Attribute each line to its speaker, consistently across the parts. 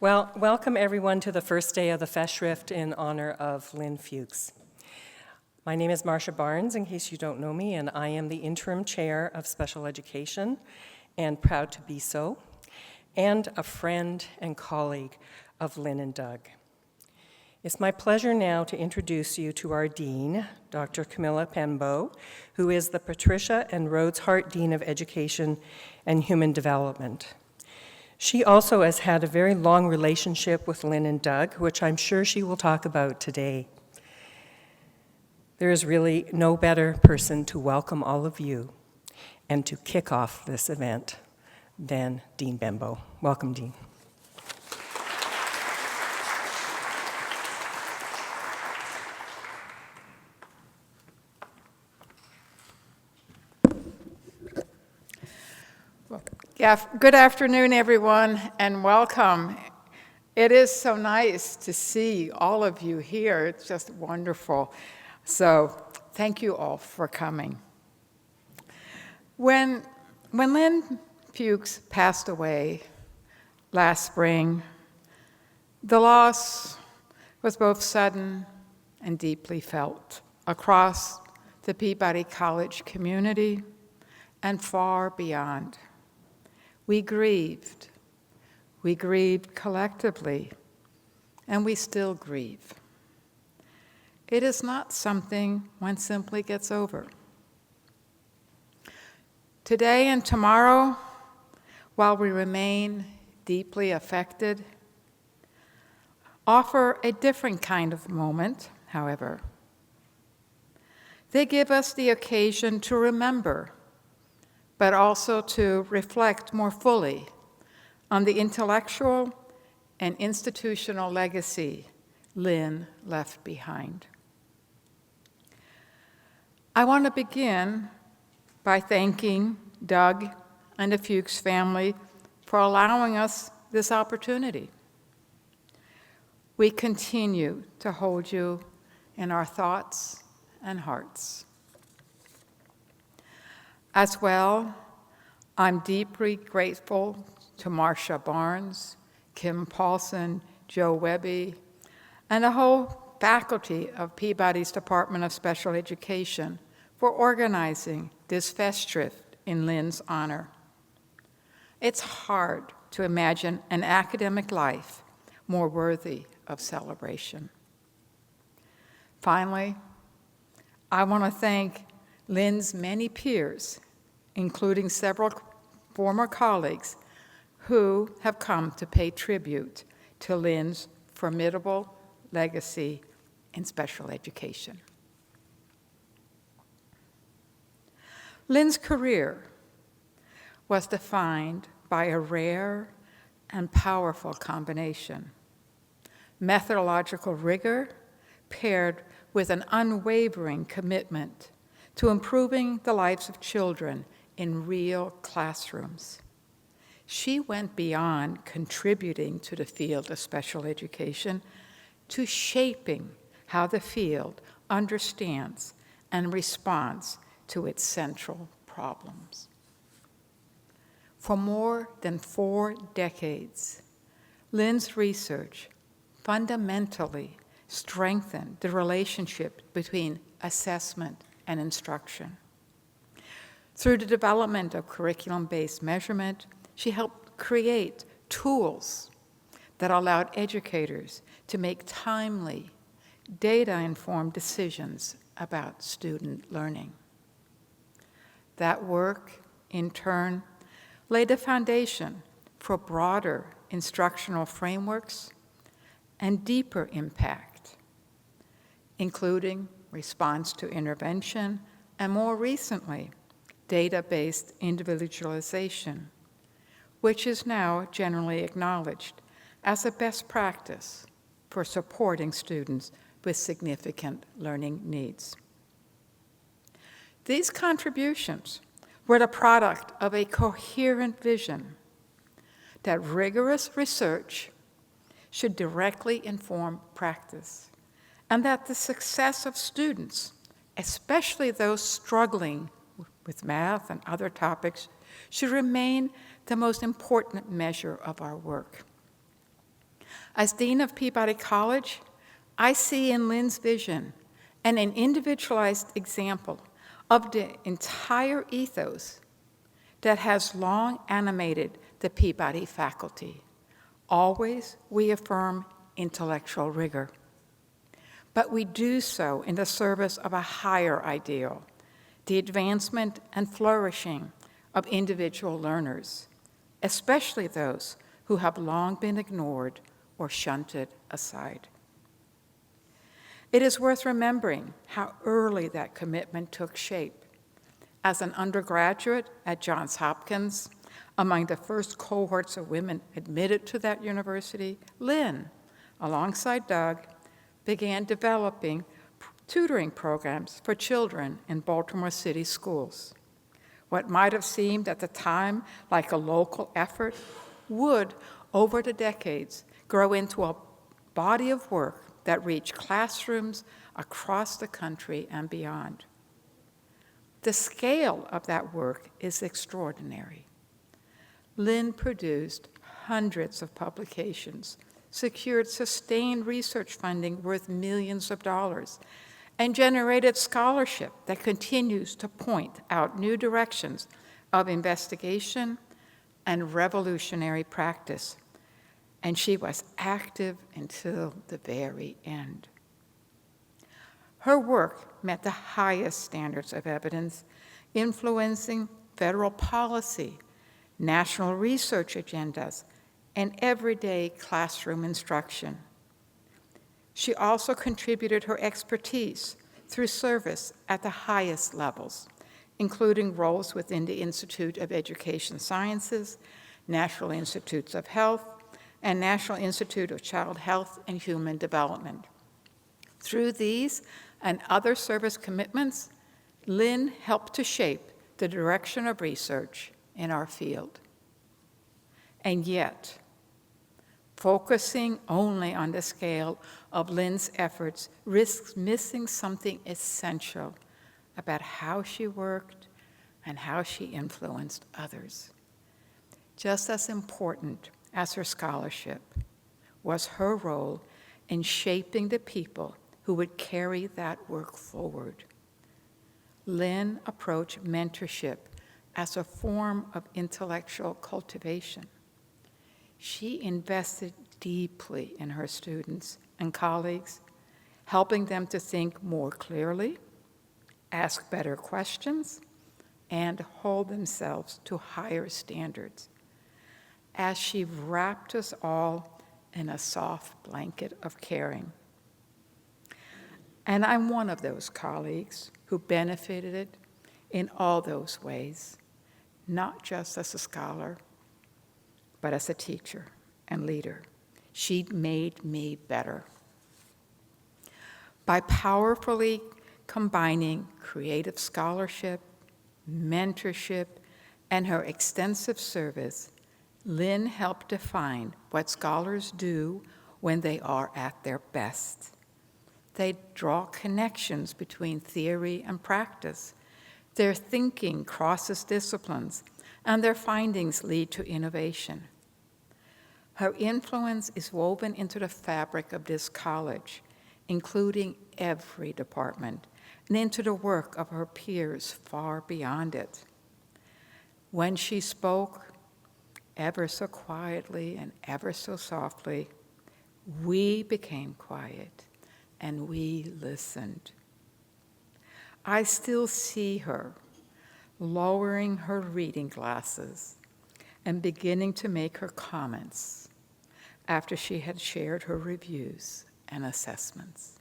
Speaker 1: Well, welcome everyone to the first day of the Festschrift in honor of Lynn Fuchs. My name is Marcia Barnes, in case you don't know me, and I am the interim chair of special education, and proud to be so, and a friend and colleague of Lynn and Doug. It's my pleasure now to introduce you to our dean, Dr. Camilla Benbow, who is the Patricia and Rhodes Hart Dean of Education and Human Development. She also has had a very long relationship with Lynn and Doug, which I'm sure she will talk about today. There is really no better person to welcome all of you and to kick off this event than Dean Benbow. Welcome, Dean.
Speaker 2: Yeah, good afternoon, everyone, and welcome. It is so nice to see all of you here. It's just wonderful. So thank you all for coming. When Lynn Fuchs passed away last spring, the loss was both sudden and deeply felt across the Peabody College community and far beyond. We grieved collectively, and we still grieve. It is not something one simply gets over. Today and tomorrow, while we remain deeply affected, offer a different kind of moment, however. They give us the occasion to remember, but also to reflect more fully on the intellectual and institutional legacy Lynn left behind. I want to begin by thanking Doug and the Fuchs family for allowing us this opportunity. We continue to hold you in our thoughts and hearts. As well, I'm deeply grateful to Marcia Barnes, Kim Paulson, Joe Webby, and the whole faculty of Peabody's Department of Special Education for organizing this Festschrift in Lynn's honor. It's hard to imagine an academic life more worthy of celebration. Finally, I want to thank Lynn's many peers, including several former colleagues, who have come to pay tribute to Lynn's formidable legacy in special education. Lynn's career was defined by a rare and powerful combination: methodological rigor paired with an unwavering commitment to improving the lives of children in real classrooms. She went beyond contributing to the field of special education to shaping how the field understands and responds to its central problems. For more than 4 decades, Lynn's research fundamentally strengthened the relationship between assessment and instruction. Through the development of curriculum-based measurement, she helped create tools that allowed educators to make timely, data-informed decisions about student learning. That work, in turn, laid the foundation for broader instructional frameworks and deeper impact, including response to intervention, and more recently, data-based individualization, which is now generally acknowledged as a best practice for supporting students with significant learning needs. These contributions were the product of a coherent vision that rigorous research should directly inform practice, and that the success of students, especially those struggling with math and other topics, should remain the most important measure of our work. As Dean of Peabody College, I see in Lynn's vision an individualized example of the entire ethos that has long animated the Peabody faculty. Always we affirm intellectual rigor, but we do so in the service of a higher ideal, the advancement and flourishing of individual learners, especially those who have long been ignored or shunted aside. It is worth remembering how early that commitment took shape. As an undergraduate at Johns Hopkins, among the first cohorts of women admitted to that university, Lynn, alongside Doug, began developing tutoring programs for children in Baltimore City schools. What might have seemed at the time like a local effort would, over the decades, grow into a body of work that reached classrooms across the country and beyond. The scale of that work is extraordinary. Lynn produced hundreds of publications, secured sustained research funding worth millions of dollars, and generated scholarship that continues to point out new directions of investigation and revolutionary practice. And she was active until the very end. Her work met the highest standards of evidence, influencing federal policy, national research agendas, and everyday classroom instruction. She also contributed her expertise through service at the highest levels, including roles within the Institute of Education Sciences, National Institutes of Health, and National Institute of Child Health and Human Development. Through these and other service commitments, Lynn helped to shape the direction of research in our field. And yet, focusing only on the scale of Lynn's efforts risks missing something essential about how she worked and how she influenced others. Just as important as her scholarship was her role in shaping the people who would carry that work forward. Lynn approached mentorship as a form of intellectual cultivation. She invested deeply in her students and colleagues, helping them to think more clearly, ask better questions, and hold themselves to higher standards, as she wrapped us all in a soft blanket of caring. And I'm one of those colleagues who benefited in all those ways, not just as a scholar, but as a teacher and leader. She made me better. By powerfully combining creative scholarship, mentorship, and her extensive service, Lynn helped define what scholars do when they are at their best. They draw connections between theory and practice. Their thinking crosses disciplines, and their findings lead to innovation. Her influence is woven into the fabric of this college, including every department, and into the work of her peers far beyond it. When she spoke, ever so quietly and ever so softly, we became quiet and we listened. I still see her lowering her reading glasses and beginning to make her comments after she had shared her reviews and assessments.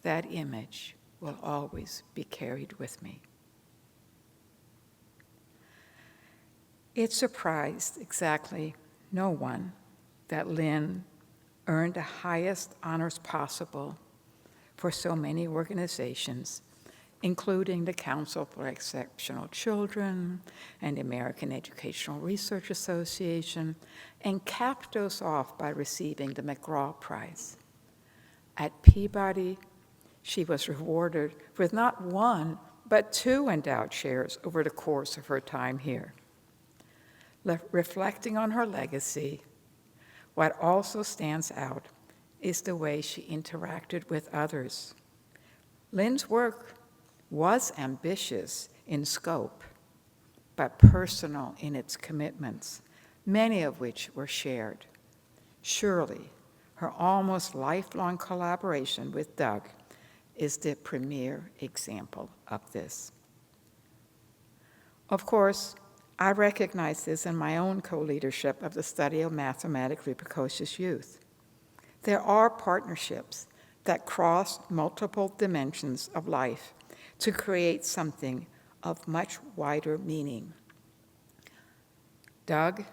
Speaker 2: That image will always be carried with me. It surprised exactly no one that Lynn earned the highest honors possible for so many organizations, including the Council for Exceptional Children and the American Educational Research Association, and capped those off by receiving the McGraw Prize. At Peabody, she was rewarded with not one, but 2 endowed chairs over the course of her time here. Reflecting on her legacy, What also stands out is the way she interacted with others. Lynn's work was ambitious in scope, but personal in its commitments, many of which were shared. Surely, her almost lifelong collaboration with Doug is the premier example of this. Of course, I recognize this in my own co-leadership of the study of mathematically precocious youth. There are partnerships that cross multiple dimensions of life to create something of much wider meaning. Doug,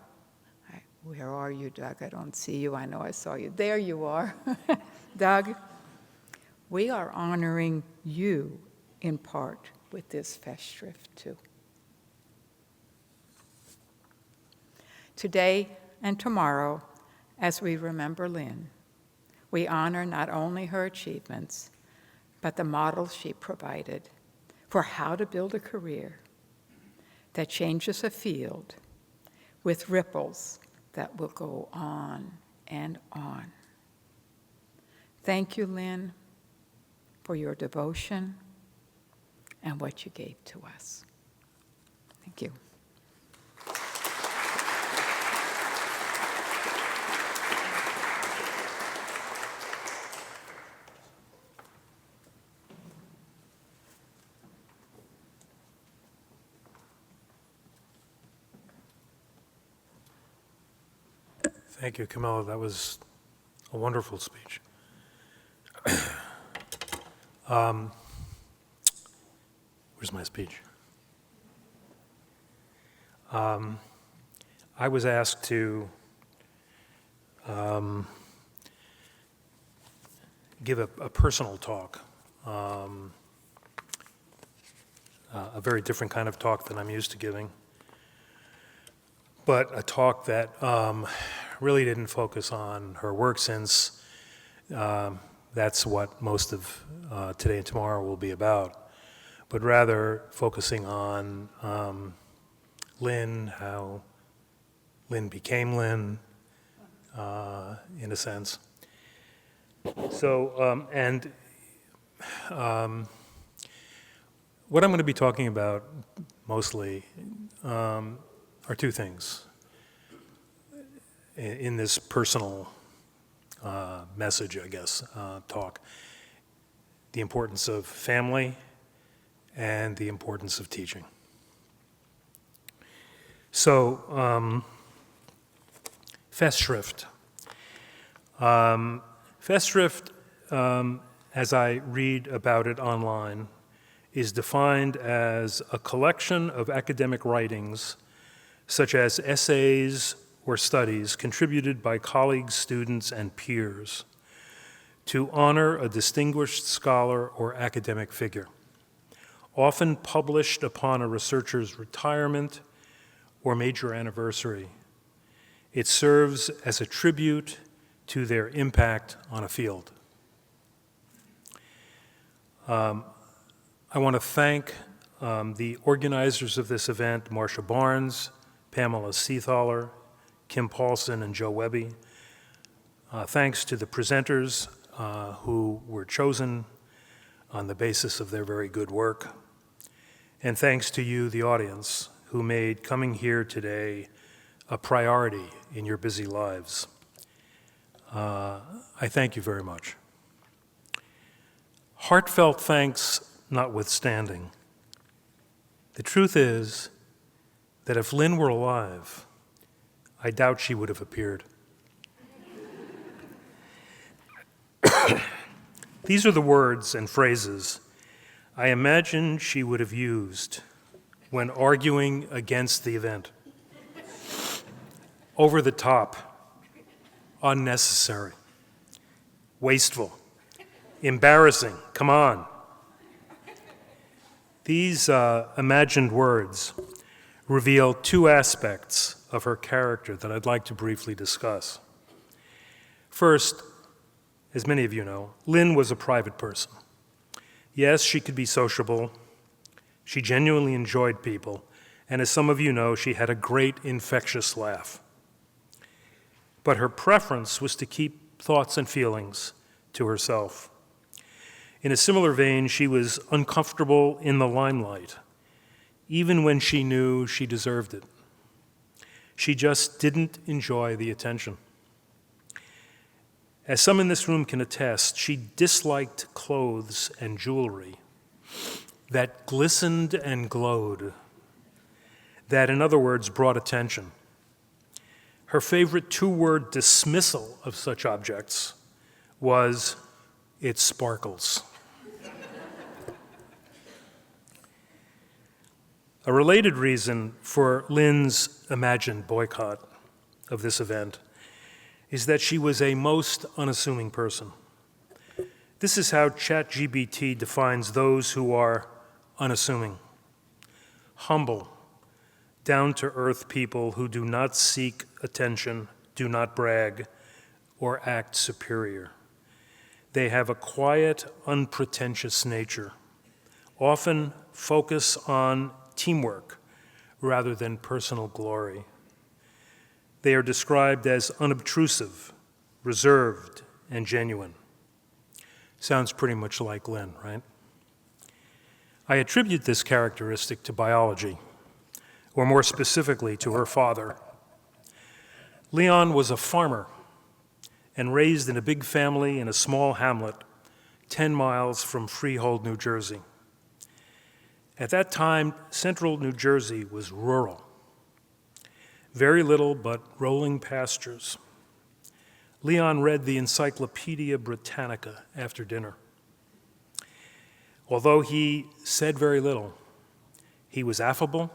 Speaker 2: where are you, Doug? I don't see you. I know I saw you. There you are. Doug, we are honoring you in part with this Festschrift too. Today and tomorrow, as we remember Lynn, we honor not only her achievements, but the models she provided for how to build a career that changes a field with ripples that will go on and on. Thank you, Lynn, for your devotion and what you gave to us. Thank you.
Speaker 3: Thank you, Camilla. That was a wonderful speech. Where's my speech? I was asked to give a personal talk, a very different kind of talk than I'm used to giving, but a talk that really didn't focus on her work, since that's what most of today and tomorrow will be about, but rather focusing on Lynn, how Lynn became Lynn, in a sense. So, what I'm going to be talking about mostly are two things in this personal message, I guess, talk. The importance of family and the importance of teaching. So, Festschrift. Festschrift, as I read about it online, is defined as a collection of academic writings, such as essays or studies contributed by colleagues, students, and peers to honor a distinguished scholar or academic figure, often published upon a researcher's retirement or major anniversary. It serves as a tribute to their impact on a field. I want to thank the organizers of this event, Marcia Barnes, Pamela Seathaler, Kim Paulson, and Joe Webby. Thanks to the presenters who were chosen on the basis of their very good work. And thanks to you, the audience, who made coming here today a priority in your busy lives. I thank you very much. Heartfelt thanks notwithstanding, the truth is that if Lynn were alive, I doubt she would have appeared. These are the words and phrases I imagine she would have used when arguing against the event. Over the top, unnecessary, wasteful, embarrassing, come on. These imagined words reveal two aspects of her character that I'd like to briefly discuss. First, as many of you know, Lynn was a private person. Yes, she could be sociable. She genuinely enjoyed people. And as some of you know, she had a great infectious laugh. but her preference was to keep thoughts and feelings to herself. In a similar vein, she was uncomfortable in the limelight, even when she knew she deserved it. She just didn't enjoy the attention. As some in this room can attest, she disliked clothes and jewelry that glistened and glowed, that, in other words, brought attention. Her favorite two-word dismissal of such objects was, "It sparkles." A related reason for Lynn's imagined boycott of this event is that she was a most unassuming person. This is how ChatGPT defines those who are unassuming: humble, down-to-earth people who do not seek attention, do not brag, or act superior. They have a quiet, unpretentious nature, often focus on teamwork rather than personal glory. They are described as unobtrusive, reserved, and genuine. Sounds pretty much like Lynn, right? I attribute this characteristic to biology, or more specifically to her father. Leon was a farmer and raised in a big family in a small hamlet 10 miles from Freehold, New Jersey. At that time, central New Jersey was rural. Very little but rolling pastures. Leon read the Encyclopedia Britannica after dinner. Although he said very little, he was affable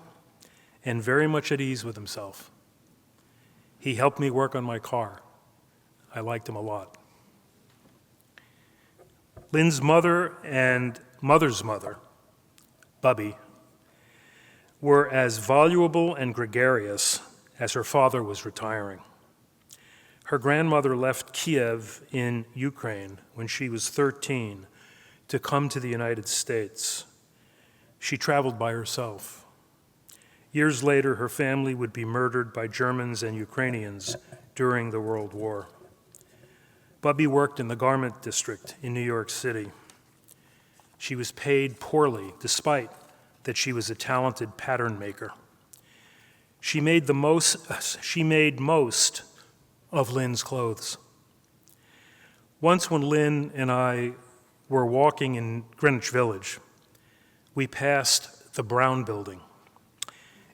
Speaker 3: and very much at ease with himself. He helped me work on my car. I liked him a lot. Lynn's mother and mother's mother, Bubby, were as voluble and gregarious as her father was retiring. Her grandmother left Kiev in Ukraine when she was 13 to come to the United States. She traveled by herself. Years later, her family would be murdered by Germans and Ukrainians during the World War. Bubby worked in the garment district in New York City. She was paid poorly, despite that she was a talented pattern maker. She made most of Lynn's clothes. Once when Lynn and I were walking in Greenwich Village, we passed the Brown Building.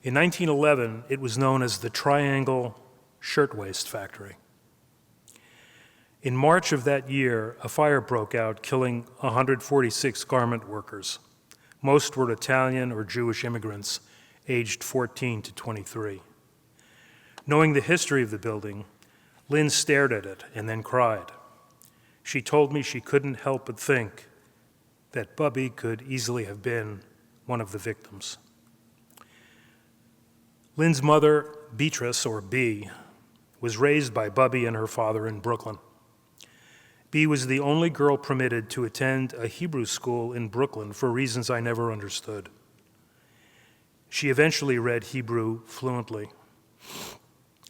Speaker 3: In 1911, it was known as the Triangle Shirtwaist Factory. In March of that year, a fire broke out, killing 146 garment workers. Most were Italian or Jewish immigrants, aged 14 to 23. Knowing the history of the building, Lynn stared at it and then cried. She told me she couldn't help but think that Bubby could easily have been one of the victims. Lynn's mother, Beatrice, or B, was raised by Bubby and her father in Brooklyn. B was the only girl permitted to attend a Hebrew school in Brooklyn for reasons I never understood. She eventually read Hebrew fluently.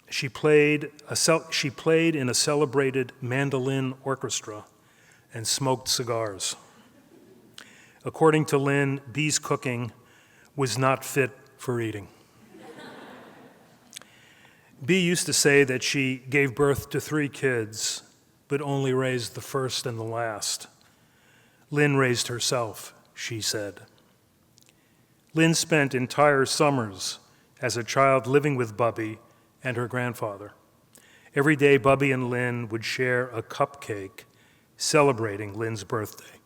Speaker 3: She played in a celebrated mandolin orchestra and smoked cigars. According to Lynn, B's cooking was not fit for eating. B used to say that she gave birth to 3 kids, but only raised the first and the last. Lynn raised herself, she said. Lynn spent entire summers as a child living with Bubby and her grandfather. Every day, Bubby and Lynn would share a cupcake celebrating Lynn's birthday.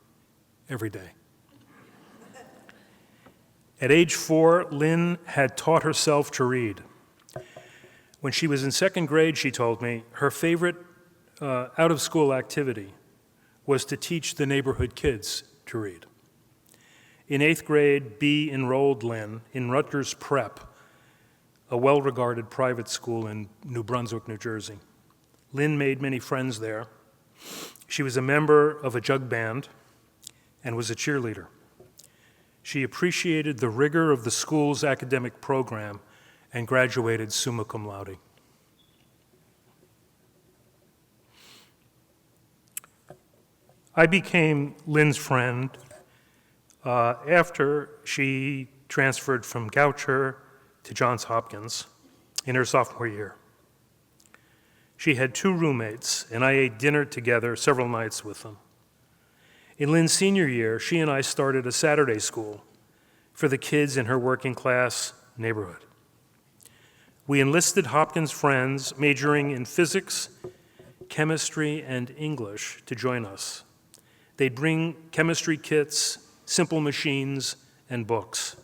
Speaker 3: Every day. At age 4, Lynn had taught herself to read. When she was in 2nd grade, she told me, her favorite out-of-school activity was to teach the neighborhood kids to read. In 8th grade, B enrolled Lynn in Rutgers Prep, a well-regarded private school in New Brunswick, New Jersey. Lynn made many friends there. She was a member of a jug band and was a cheerleader. She appreciated the rigor of the school's academic program and graduated summa cum laude. I became Lynn's friend after she transferred from Goucher to Johns Hopkins in her sophomore year. She had 2 roommates, and I ate dinner together several nights with them. In Lynn's senior year, she and I started a Saturday school for the kids in her working class neighborhood. We enlisted Hopkins friends majoring in physics, chemistry, and English to join us. They'd bring chemistry kits, simple machines, and books.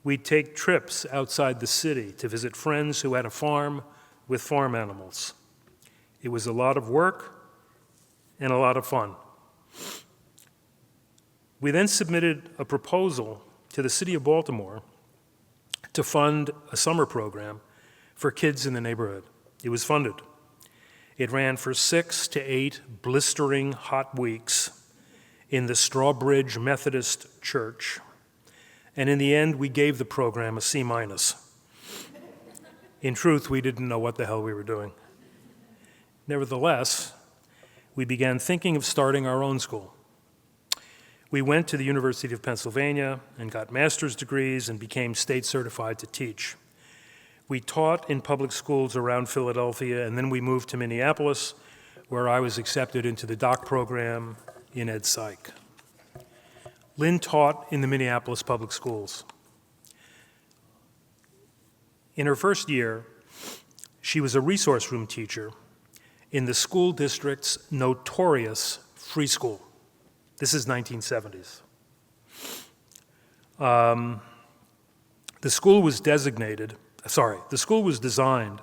Speaker 3: We'd take trips outside the city to visit friends who had a farm with farm animals. It was a lot of work and a lot of fun. We then submitted a proposal to the city of Baltimore to fund a summer program for kids in the neighborhood. It was funded. It ran for 6 to 8 blistering hot weeks in the Strawbridge Methodist Church. And in the end, we gave the program a C-. In truth, we didn't know what the hell we were doing. Nevertheless, we began thinking of starting our own school. We went to the University of Pennsylvania and got master's degrees and became state certified to teach. We taught in public schools around Philadelphia, and then we moved to Minneapolis, where I was accepted into the doc program in Ed Psych. Lynn taught in the Minneapolis public schools. In her first year, she was a resource room teacher in the school district's notorious free school. This is 1970s. The school was designed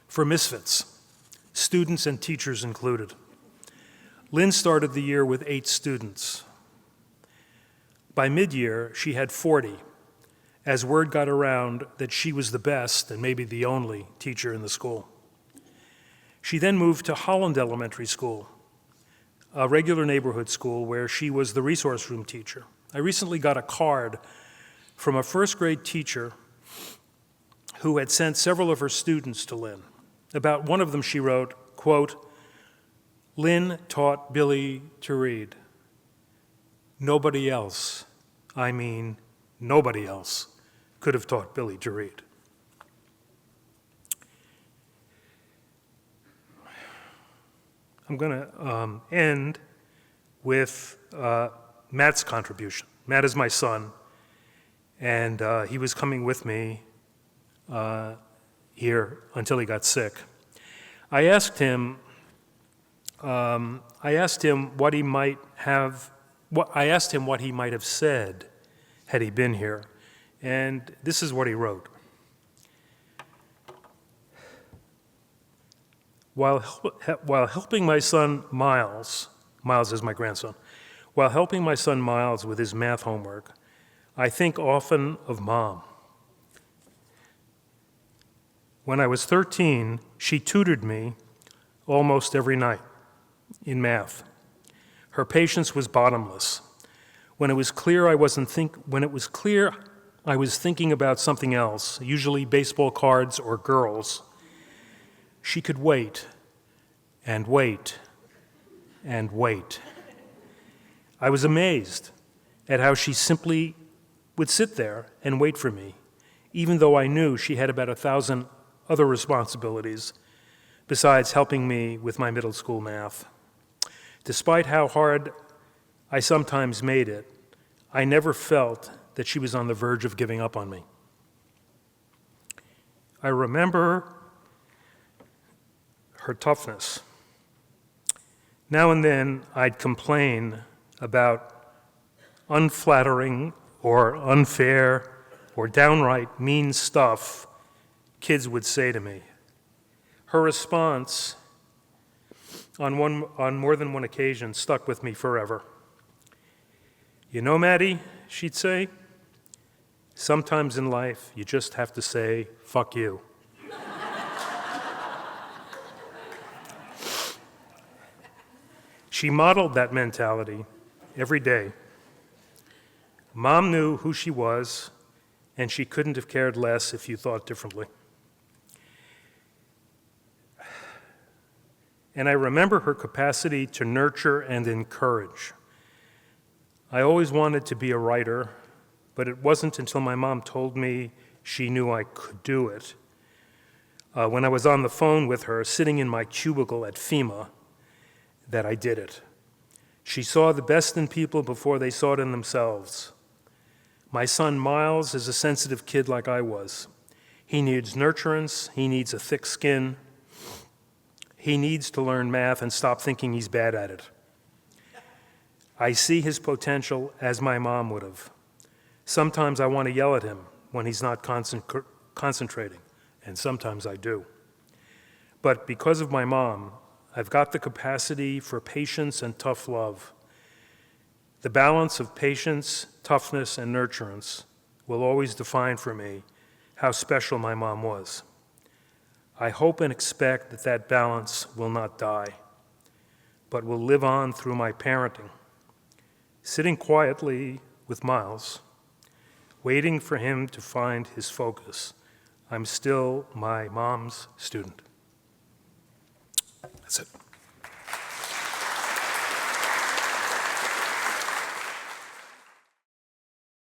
Speaker 3: for misfits, students and teachers included. Lynn started the year with 8 students. By mid-year, she had 40, as word got around that she was the best and maybe the only teacher in the school. She then moved to Holland Elementary School, a regular neighborhood school where she was the resource room teacher. I recently got a card from a first-grade teacher who had sent several of her students to Lynn. About one of them she wrote, quote, "Lynn taught Billy to read. Nobody else, nobody else could have taught Billy to read." I'm going to end with Matt's contribution. Matt is my son, and he was coming with me here until he got sick. I asked him what he might have said had he been here, and this is what he wrote. While helping my son Miles is my grandson, while helping my son Miles with his math homework, I think often of Mom. When I was 13, she tutored me almost every night in math. Her patience was bottomless. When it was clear I was thinking about something else, usually baseball cards or girls, she could wait and wait and wait. I was amazed at how she simply would sit there and wait for me, even though I knew she had about 1,000 other responsibilities besides helping me with my middle school math. Despite how hard I sometimes made it, I never felt that she was on the verge of giving up on me. I remember her toughness. Now and then, I'd complain about unflattering or unfair or downright mean stuff kids would say to me. Her response on more than one occasion stuck with me forever. "You know, Maddie," she'd say, "sometimes in life you just have to say, 'fuck you.'" She modeled that mentality every day. Mom knew who she was, and she couldn't have cared less if you thought differently. and I remember her capacity to nurture and encourage. I always wanted to be a writer, but it wasn't until my mom told me she knew I could do it. When I was on the phone with her, sitting in my cubicle at FEMA, that I did it. She saw the best in people before they saw it in themselves. My son Miles is a sensitive kid like I was. He needs nurturance, he needs a thick skin. He needs to learn math and stop thinking he's bad at it. I see his potential as my mom would have. Sometimes I want to yell at him when he's not concentrating, and sometimes I do. But because of my mom, I've got the capacity for patience and tough love. The balance of patience, toughness, and nurturance will always define for me how special my mom was. I hope and expect that that balance will not die, but will live on through my parenting. Sitting quietly with Miles, waiting for him to find his focus, I'm still my mom's student. That's it.